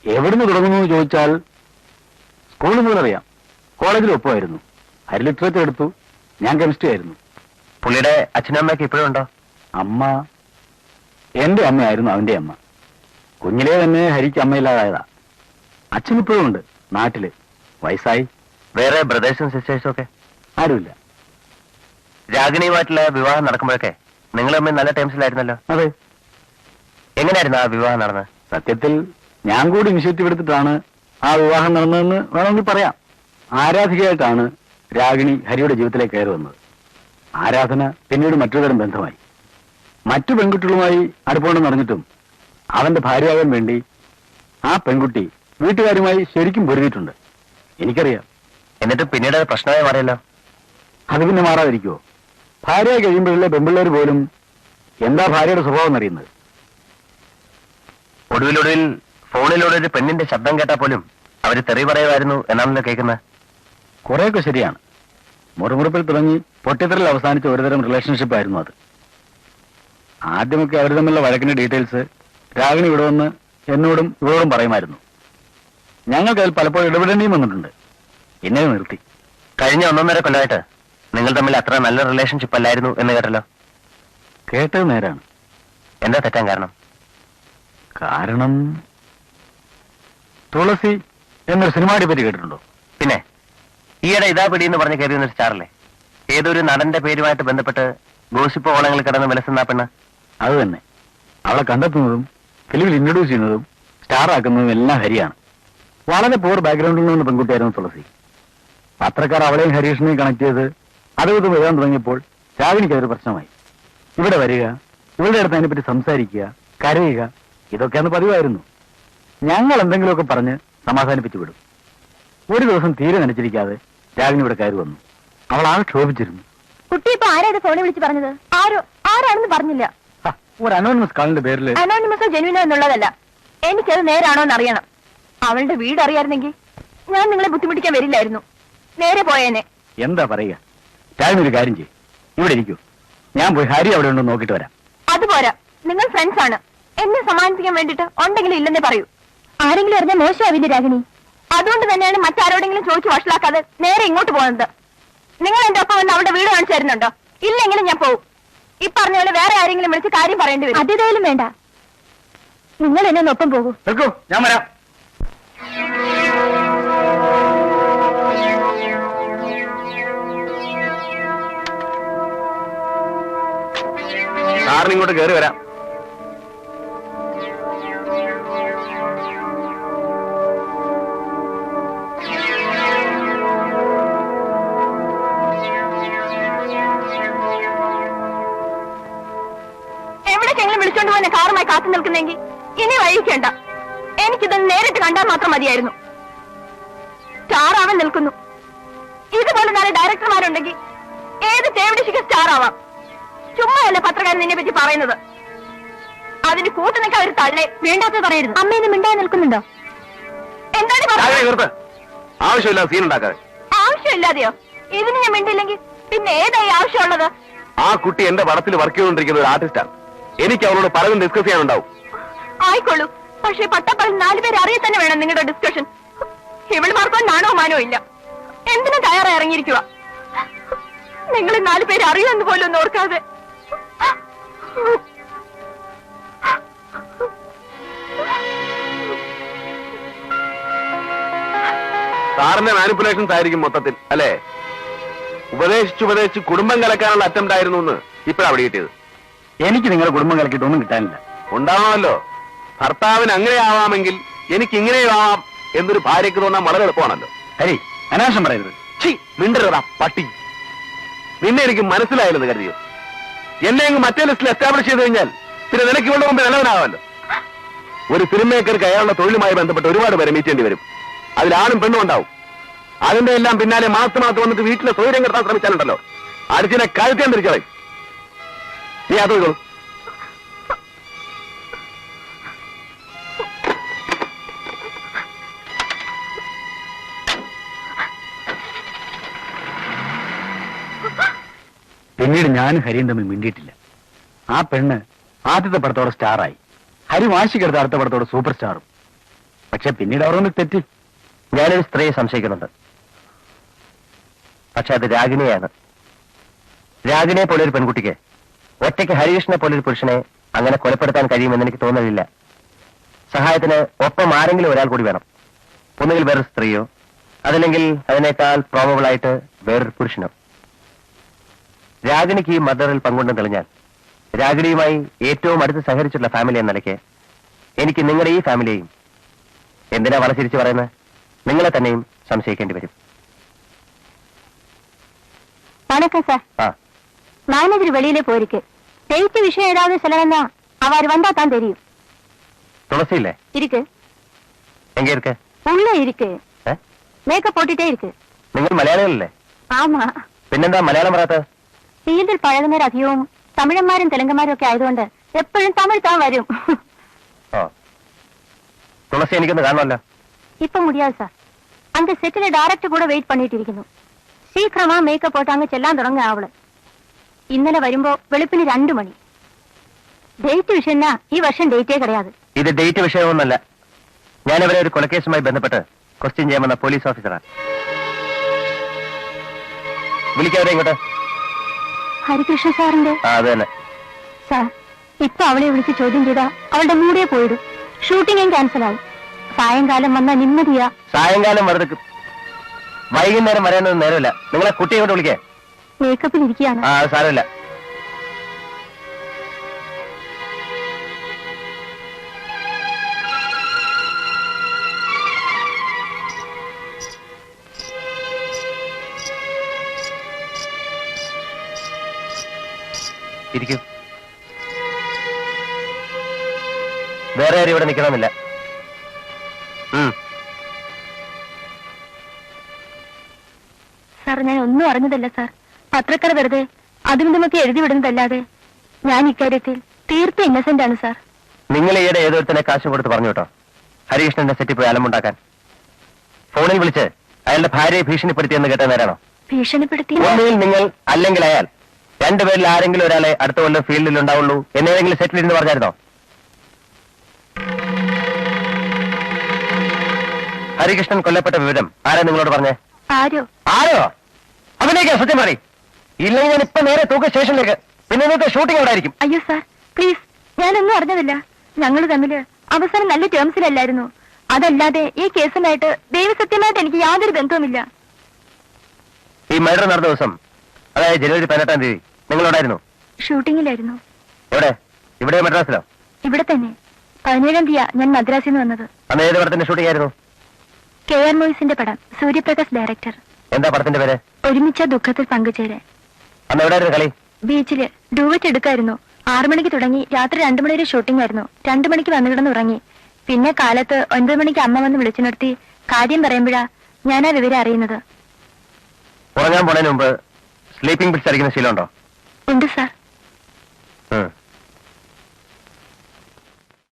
എവിടുന്ന് തുടങ്ങുന്നു എന്ന് ചോദിച്ചാൽ സ്കൂളിൽ മുതൽ അറിയാം. കോളേജിൽ ഒപ്പമായിരുന്നു. ഹരി ലിറ്ററേച്ചർ എടുത്തു, ഞാൻ കെമിസ്ട്രി ആയിരുന്നു. പുള്ളിയുടെ അച്ഛനും അമ്മയൊക്കെ ഇപ്പോഴും ഉണ്ടോ? അമ്മ എന്റെ അമ്മയായിരുന്നു അവന്റെ അമ്മ. കുഞ്ഞിലേ തന്നെ ഹരിക്ക് അമ്മയില്ലാതായതാ. അച്ഛനിപ്പോഴും ഉണ്ട് നാട്ടില്, വയസ്സായി. വേറെ ബ്രദേഴ്സും സിസ്റ്റേഴ്സും ഒക്കെ ആരുമില്ല. രാഗിണിയുമായിട്ടുള്ള വിവാഹം നടക്കുമ്പോഴൊക്കെ നിങ്ങൾ തമ്മിൽ നല്ല ടൈംസിലായിരുന്നല്ലോ. അതെ. എങ്ങനെയായിരുന്നു ആ വിവാഹം നടന്നത്? സത്യത്തിൽ ഞാൻ കൂടി ഇനിഷ്യേറ്റീവ് എടുത്തിട്ടാണ് ആ വിവാഹം നടന്നതെന്ന് വേണമെങ്കിൽ പറയാം. ആരാധികയായിട്ടാണ് രാഗിണി ഹരിയുടെ ജീവിതത്തിലേക്ക് കയറി വന്നത്. ആരാധന പിന്നീട് മറ്റൊരു തരം ബന്ധമായി. മറ്റു പെൺകുട്ടികളുമായി അടുപ്പമുണ്ടെന്ന് അറിഞ്ഞിട്ടും അവന്റെ ഭാര്യയാകാൻ വേണ്ടി ആ പെൺകുട്ടി വീട്ടുകാരുമായി ശരിക്കും പൊരുതിയിട്ടുണ്ട്. എനിക്കറിയാം. എന്നിട്ട് പിന്നീട് അത് പ്രശ്നമായി മാറിയല്ലോ. അത് പിന്നെ മാറാതിരിക്കുമോ? ഭാര്യയായി കഴിയുമ്പോഴല്ലേ പെൺപിള്ളേർ പോലും എന്താ ഭാര്യയുടെ സ്വഭാവം എന്നറിയുന്നത്. ഒടുവിലൊടുവിൽ ഫോണിലൂടെ ഒരു പെണ്ണിന്റെ ശബ്ദം കേട്ടാൽ പോലും അവര് തെറി പറയുമായിരുന്നു എന്നാണല്ലോ കേൾക്കുന്നത്. കുറെയൊക്കെ ശരിയാണ്. മുറിമുറിപ്പിൽ തുടങ്ങി പൊട്ടിത്തെറിൽ അവസാനിച്ച ഒരുതരം റിലേഷൻഷിപ്പ് ആയിരുന്നു അത്. ആദ്യമൊക്കെ അവർ തമ്മിലുള്ള വഴക്കിന്റെ ഡീറ്റെയിൽസ് രാഗിണി ഇവിടെ വന്ന് എന്നോടും ഇവരോടും പറയുമായിരുന്നു. ഞങ്ങൾക്ക് അതിൽ പലപ്പോഴും ഇടപെടേണ്ടിയും വന്നിട്ടുണ്ട്. എന്നെ നിർത്തി. കഴിഞ്ഞ 1.5 കൊല്ലമായിട്ട് നിങ്ങൾ തമ്മിൽ അത്ര നല്ല റിലേഷൻഷിപ്പ് അല്ലായിരുന്നു എന്ന് കേട്ടല്ലോ. കേട്ടത് നേരാണ്. എന്താ തെറ്റാൻ കാരണം? കാരണം തുളസി എന്നൊരു സിനിമയെ പറ്റി കേട്ടിട്ടുണ്ടോ? പിന്നെ ഈയിടെ ഇതാ പിടി എന്ന് പറഞ്ഞ് കയറി വന്നൊരു സ്റ്റാറല്ലേ, ഏതൊരു നടന്റെ പേരുമായിട്ട് ബന്ധപ്പെട്ട് ഗോസിപ്പ് ഓളങ്ങളിൽ കിടന്ന് വിലസുന്ന പെണ്ണ്. അത് തന്നെ. അവളെ കണ്ടെത്തുന്നതും ഫിലിമിൽ ഇൻട്രൊഡ്യൂസ് ചെയ്യുന്നതും സ്റ്റാർ ആക്കുന്നതും എല്ലാം ഹരിയാണ്. വളരെ പൂർ ബാക്ക്ഗ്രൗണ്ടിൽ നിന്ന് പെൺകുട്ടിയായിരുന്നു തുളസി. പത്രക്കാർ അവളെയും ഹരീഷിനെയും കണക്ട് ചെയ്ത് അതുകൊണ്ട് വരാൻ തുടങ്ങിയപ്പോൾ രാഗിണിക്ക് അതൊരു പ്രശ്നമായി. ഇവിടെ വരിക, ഇവളുടെ അടുത്ത് അതിനെപ്പറ്റി സംസാരിക്കുക, കരയുക, ഇതൊക്കെയാണ് പതിവായിരുന്നു. ഞങ്ങൾ എന്തെങ്കിലുമൊക്കെ പറഞ്ഞ് സമാധാനിപ്പിച്ചു വിടും. ഒരു ദിവസം തീരെ നനച്ചിരിക്കാതെ രാഗിണി ഇവിടെ കയറി വന്നു. അവൾ ആകെ ക്ഷോഭിച്ചിരുന്നു. കുട്ടി ഇപ്പൊ ആരാ ഫോണിൽ വിളിച്ച് പറഞ്ഞത്? ആരാണെന്ന് പറഞ്ഞില്ല. ഒരു അനോണിമസ് കാളിന്റെ പേരിൽ. അനോണിമസോ ജെനുവിനോ എന്നുള്ളതല്ല, എനിക്കത് നേരാണോ എന്ന് അറിയണം. അവളുടെ വീട് അറിയായിരുന്നെങ്കിൽ ഞാൻ നിങ്ങളെ ബുദ്ധിമുട്ടിക്കാൻ വരില്ലായിരുന്നു. നേരെ പോയേനെ. എന്താ പറയുക? രാഗിണി ഒരു കാര്യം ചെയ്യും, ഇവിടെ ഇരിക്കൂ. ഞാൻ പോയി ഹരി അവിടെ ഉണ്ടോ നോക്കിട്ട് വരാം. അതുപോരാ, നിങ്ങൾ ഫ്രണ്ട്സ് ആണ്. എന്നെ സമാധാനിപ്പിക്കാൻ വേണ്ടിട്ട് ഉണ്ടെങ്കിലും ഇല്ലെന്നേ പറയൂ. ആരെങ്കിലും അറിഞ്ഞാൽ മോശമാവില്ലേ രാഗിണി? അതുകൊണ്ട് തന്നെയാണ് മറ്റാരോടെങ്കിലും ചോദിച്ചു വഷളാക്കാതെ നേരെ ഇങ്ങോട്ട് പോകുന്നത്. നിങ്ങൾ എന്റെ ഒപ്പം വന്ന് അവളുടെ വീട് കാണിച്ചു തരുന്നുണ്ടോ? ഇല്ലെങ്കിലും ഞാൻ പോകും. ഈ പറഞ്ഞ പോലെ വേറെ ആരെങ്കിലും വിളിച്ച് കാര്യം പറയേണ്ടി വരും. അതേതായാലും വേണ്ട, നിങ്ങൾ എന്നെ ഒപ്പം പോകൂ. ഞാൻ വരാം. സാറിന് ഇങ്ങോട്ട് കയറി വരാം. എവിടേക്കെങ്കിലും വിളിച്ചോണ്ട് പോയി കാറുമായി കാത്തു നിൽക്കുന്നെങ്കിൽ ഇനി വൈകിക്കേണ്ട. എനിക്കിതൊന്ന് നേരിട്ട് കണ്ടാൽ മാത്രം മതിയായിരുന്നു. സ്റ്റാർ ആവാൻ നിൽക്കുന്നു. ഇതുപോലെ നാളെ ഡയറക്ടർമാരുണ്ടെങ്കിൽ ഏത് തേവിടിശിക്ക് സ്റ്റാർ ആവാം. ചുമ്മായല്ല പത്രക്കാരൻ നിന്നെ പറ്റി പറയുന്നത്. അതിന് കൂട്ടു നിൽക്കാൻ ഒരു തള്ളേ വേണ്ടാത്ത പറയരുത്. അമ്മേന്ന് മിണ്ടാൻ നിൽക്കുന്നുണ്ടോ? എന്താണ് ആവശ്യമില്ല സീൻ ഉണ്ടാക്കാതെ. ആവശ്യമില്ലാതെയോ? ഇതിന് ഞാൻ മിണ്ടില്ലെങ്കിൽ പിന്നെ ഏതായി ആവശ്യമുള്ളത്? ആ കുട്ടി എന്റെ പടത്തിൽ വർക്ക് ചെയ്തുകൊണ്ടിരിക്കുന്ന ഒരു ആർട്ടിസ്റ്റാണ്. എനിക്ക് അവളോട് പലതും ഡിസ്കസ് ചെയ്യാനുണ്ടാവും. ആയിക്കോളൂ, പക്ഷേ പട്ടപ്പറയിൽ 4 പേര് അറിയ തന്നെ വേണം നിങ്ങളുടെ ഡിസ്കഷൻ. ഇവളുമാർക്കോ നാണോ മാനോ ഇല്ല. എന്തിനും തയ്യാറായി ഇറങ്ങിയിരിക്കുക. നിങ്ങൾ 4 പേര് അറിയുമെന്ന് പോലും ഒന്ന് ഓർക്കാതെ. സാറിന്റെ മാനിപ്പുലേഷൻസ് ആയിരിക്കും മൊത്തത്തിൽ, അല്ലേ? ഉപദേശിച്ച് കുടുംബം കലക്കാനുള്ള അറ്റംപ്റ്റ് ആയിരുന്നു എന്ന് ഇപ്പോഴാണ് അവിടെ കിട്ടിയത്. എനിക്ക് നിങ്ങളുടെ കുടുംബം കലക്കിയിട്ടൊന്നും കിട്ടാനില്ല. ഉണ്ടാവാമല്ലോ. ഭർത്താവിന് അങ്ങനെ ആവാമെങ്കിൽ എനിക്ക് ഇങ്ങനെയും ആവാം എന്നൊരു ഭാര്യയ്ക്ക് തോന്നാൻ വളരെ എളുപ്പമാണല്ലോ. ഹരി, അനാവശ്യം പറയരുത്. മിണ്ടരുതാ പട്ടി. നിന്നെ എനിക്ക് മനസ്സിലായില്ലെന്ന് കരുതിയോ? എന്നെ അങ്ങ് മറ്റേ ലിസ്റ്റിൽ എസ്റ്റാബ്ലിഷ് ചെയ്ത് കഴിഞ്ഞാൽ പിന്നെ നിനക്ക് ഇവിടെ മുമ്പ് നിലവനാവാമല്ലോ. ഒരു ഫിലിം മേക്കർക്ക് അയാളുടെ തൊഴിലുമായി ബന്ധപ്പെട്ട് ഒരുപാട് പേരെ മീറ്റ് ചെയ്യേണ്ടി വരും. അതിലാണും പെണ്ണും ഉണ്ടാവും. അതിന്റെ എല്ലാം പിന്നാലെ മാസം വന്നിട്ട് വീട്ടിലെ സൗകര്യം കിട്ടാൻ ശ്രമിച്ചാലുണ്ടല്ലോ, അടിച്ചിനെ കഴുത്താൻ തിരിച്ചോളെ. നീ അത് പോയിക്കോളൂ. പിന്നീട് ഞാനും ഹരിയും തമ്മിൽ മിണ്ടിയിട്ടില്ല. ആ പെണ്ണ് ആദ്യത്തെ പടത്തോടെ സ്റ്റാറായി. ഹരി വാശിക്കെടുത്ത അടുത്ത പടത്തോടെ സൂപ്പർ സ്റ്റാറും. പക്ഷെ പക്ഷെ പിന്നീട് അവർ ഒന്ന് തെറ്റി. ഞാനൊരു സ്ത്രീയെ സംശയിക്കുന്നുണ്ട്. പക്ഷെ അത് രാഗിണിയാണ്. രാഗിണിയെ പോലെ ഒരു പെൺകുട്ടിക്ക് ഒറ്റയ്ക്ക് ഹരികൃഷ്ണനെ പോലൊരു പുരുഷനെ അങ്ങനെ കൊലപ്പെടുത്താൻ കഴിയുമെന്ന് എനിക്ക് തോന്നുന്നില്ല. സഹായത്തിന് ഒപ്പം ആരെങ്കിലും ഒരാൾ കൂടി വേണം. ഒന്നുകിൽ വേറൊരു സ്ത്രീയോ അതല്ലെങ്കിൽ അതിനേക്കാൾ പ്രോബബിൾ ആയിട്ട് വേറൊരു പുരുഷനോ. രാഗിണിക്ക് ഈ മർഡറിൽ പങ്കുണ്ടെന്ന് തെളിഞ്ഞാൽ രാഗിണിയുമായി ഏറ്റവും അടുത്ത് സഹകരിച്ചിട്ടുള്ള ഫാമിലി എന്ന നിലയ്ക്ക് എനിക്ക് നിങ്ങളുടെ ഈ ഫാമിലിയെയും, എന്തിനാ വളച്ചിരിച്ച് പറയുന്നത്, നിങ്ങളെ തന്നെയും സംശയിക്കേണ്ടി വരും. வணக்கம் சார். மேனேஜர் வெளியில போயிருக்கு. டேட் விஷயம் ஏதாவது சொல்லணும்னா அவர் வந்தா தான் தெரியும். തുളസി ഇല്ലേ? இருக்கு. എങ്ക ഇരിക്കെ? உள்ள இருக்கு. மேக்கப் போட்டுட்டே இருக்கு. നിങ്ങൾ മലയാളികളല്ലേ? ஆமா. പിന്നെന്താ മലയാളം പറയാത്തത്? ഫീൽഡിൽ പഴകുന്നവർ അധികവും തമിഴന്മാരും തെലുങ്കന്മാരും ഒക്കെ ആയതുകൊണ്ട് എപ്പോഴും തമിഴ് താൻ വരും. തുളസി എനിക്കൊന്ന് കാണണമല്ലോ. இப்ப முடியாது சார். அந்த செட்டில டைரக்டர் கூட வெயிட் பண்ணிட்டு இരിക്കുന്നു. சீக்கிரமா மேக்கப் போட்டு அங்க செல்லாൻ തുടങ്ങ അവള്. ഇന്നലെ വരുമ്പോ വെളുപ്പിന് 2 മണി. ഡേറ്റ് വിഷയം ഈ വർഷം ഡേറ്റേ കിടയാതെ. ഇത് ഡേറ്റ് വിഷയമൊന്നല്ല. ഞാനിവരെ ഒരു കൊലക്കേസുമായി ബന്ധപ്പെട്ട് ക്വസ്റ്റ്യൻ ചെയ്യാമെന്ന പോലീസ് ഓഫീസറാണ്. വിളിക്കാവരെ ഇങ്ങോട്ട്. ഹരികൃഷ്ണ സാറിന്റെ? അത് തന്നെ സാർ. ഇപ്പൊ അവളെ വിളിച്ച് ചോദ്യം ചെയ്താ അവളുടെ മൂടേ പോയിടും. ഷൂട്ടിംഗും ക്യാൻസൽ ആവും. സായങ്കാലം വന്നാ നിമ്മതിയാ. സായങ്കാലം വെറുതെ വൈകുന്നേരം വരാനൊന്നും നേരമില്ല. നിങ്ങളെ കുട്ടിയെ കൊണ്ട് വിളിക്കേ. മേക്കപ്പിൽ ഇരിക്കുകയാണ്. അത് സാരമില്ല. ഇരിക്കൂ. വേറെ ആരും ഇവിടെ നിൽക്കണമെന്നില്ല. സാർ, ഞാൻ ഒന്നും അറിഞ്ഞതല്ല സാർ. പത്രക്കാർ വെറുതെ അതും ഇതുമൊക്കെ എഴുതി വിടുന്നതല്ലാതെ ഞാൻ ഇക്കാര്യത്തിൽ തീർത്തും ഇന്നസെന്റ് ആണ് സാർ. നിങ്ങൾ ഈയിടെ ഏതൊരുത്തനെ കാശ് കൊടുത്ത് പറഞ്ഞു കേട്ടോ ഹരികൃഷ്ണന്റെ സെറ്റിൽ പോയി അലമുണ്ടാക്കാൻ? ഫോണിൽ വിളിച്ച് അയാളുടെ ഭാര്യയെ ഭീഷണിപ്പെടുത്തിയെന്ന് കേട്ട നേരാണോ? ഭീഷണിപ്പെടുത്തി? ഒന്നുകിൽ നിങ്ങൾ അല്ലെങ്കിൽ അയാൾ, രണ്ടുപേരിൽ ആരെങ്കിലും ഒരാളെ അടുത്ത കൊല്ലം ഫീൽഡിൽ ഉണ്ടാവുള്ളൂ എന്നേതെങ്കിലും സെറ്റിൽ ഇരുന്ന് പറഞ്ഞായിരുന്നോ? ഹരികൃഷ്ണൻ കൊല്ലപ്പെട്ട വിവരം ആരാ നിങ്ങളോട് പറഞ്ഞേ? ആരോ? അതിലേക്ക് സത്യം മാറി. ഇല്ലെങ്കിൽ ഞാൻ ഇപ്പൊ നേരെ തൂക്ക സ്റ്റേഷനിലേക്ക്. പിന്നെ ഇന്നത്തെ ഷൂട്ടിംഗ് അവിടെ ആയിരിക്കും. അയ്യോ സാർ, പ്ലീസ്, ഞാനൊന്നും അറിഞ്ഞതില്ല. ഞങ്ങൾ തമ്മില് അവസാനം നല്ല ടേംസിലല്ലായിരുന്നു. അതല്ലാതെ ഈ കേസിനായിട്ട് ദൈവസത്യമായിട്ട് എനിക്ക് യാതൊരു ബന്ധവുമില്ല. ഈ മർഡർ നടന്ന ദിവസം, അതായത് ജനുവരി 18-ാം തീയതി നിങ്ങളോടായിരുന്നു? ഷൂട്ടിങ്ങിലായിരുന്നു. എവിടെ? ഇവിടെ മദ്രാസിലോ? ഇവിടെ തന്നെ. 17-ാം തീയതിയാ ഞാൻ മദ്രാസിൽ നിന്ന് വന്നത്. അന്ന് ഏത് പടത്തിന്റെ ഷൂട്ടിംഗ് ആയിരുന്നു? KR മൂവീസിന്റെ പടം. സൂര്യപ്രകാശ് ഡയറക്ടർ. എന്താ പടത്തിന്റെ പേര്? ഒരുമിച്ച ദുഃഖത്തിൽ പങ്കുചേരാൻ. അന്ന് എവിടെയായിരുന്നു കളി? ബീച്ചില് ഡൂവറ്റ് എടുക്കായിരുന്നു. 6 മണിക്ക് തുടങ്ങി രാത്രി 2 മണി വരെ ഷൂട്ടിംഗ് ആയിരുന്നു. 2 മണിക്ക് വന്നു കിടന്ന് ഉറങ്ങി. പിന്നെ കാലത്ത് 9 മണിക്ക് അമ്മ വന്ന് വിളിച്ചു നിർത്തി കാര്യം പറയുമ്പോഴാ ഞാൻ ആ വിവരം അറിയുന്നത്. ഉറങ്ങാൻ പോണതിന് മുമ്പ് സ്ലീപ്പിംഗ് പിൽസ് അടിക്കുന്ന ശീലമുണ്ടോ? ഉണ്ട് സാർ.